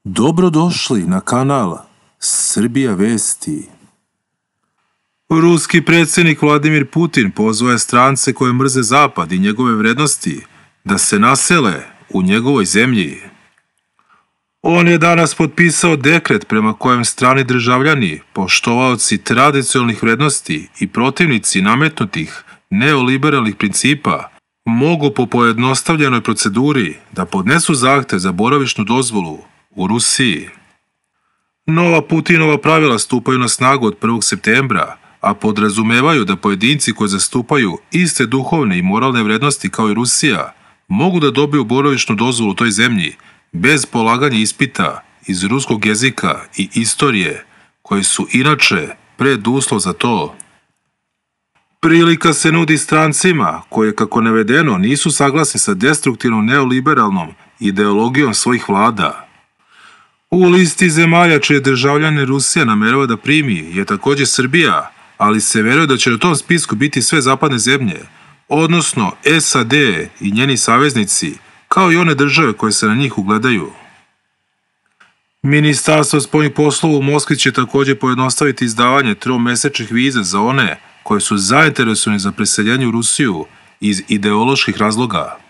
Dobrodošli na kanal Srbija vesti. Ruski predsjednik Vladimir Putin pozvao je strance koje mrze Zapad i njegove vrednosti da se nasele u njegovoj zemlji. On je danas potpisao dekret prema kojem strani državljani, poštovaoci tradicionalnih vrednosti i protivnici nametnutih neoliberalnih principa mogu po pojednostavljenoj proceduri da podnesu zahtev za boravišnu dozvolu u Rusiji. Nova Putinova pravila stupaju na snagu od 1. septembra, a podrazumevaju da pojedinci koji zastupaju iste duhovne i moralne vrednosti kao i Rusija mogu da dobiju boravišnu dozvolu u toj zemlji bez polaganja ispita iz ruskog jezika i istorije, koji su inače preduslov za to. Prilika se nudi strancima koje, kako navedeno, nisu saglasni sa destruktivnom neoliberalnom ideologijom svojih vlada. U listi zemalja čije državljane Rusija namerava da primi je također Srbija, ali se veruje da će na tom spisku biti sve zapadne zemlje, odnosno SAD i njeni saveznici, kao i one države koje se na njih ugledaju. Ministarstvo spoljnih poslova u Moskvi će također pojednostaviti izdavanje 3-mesečnih viza za one koji su zainteresovani za preseljenje u Rusiju iz ideoloških razloga.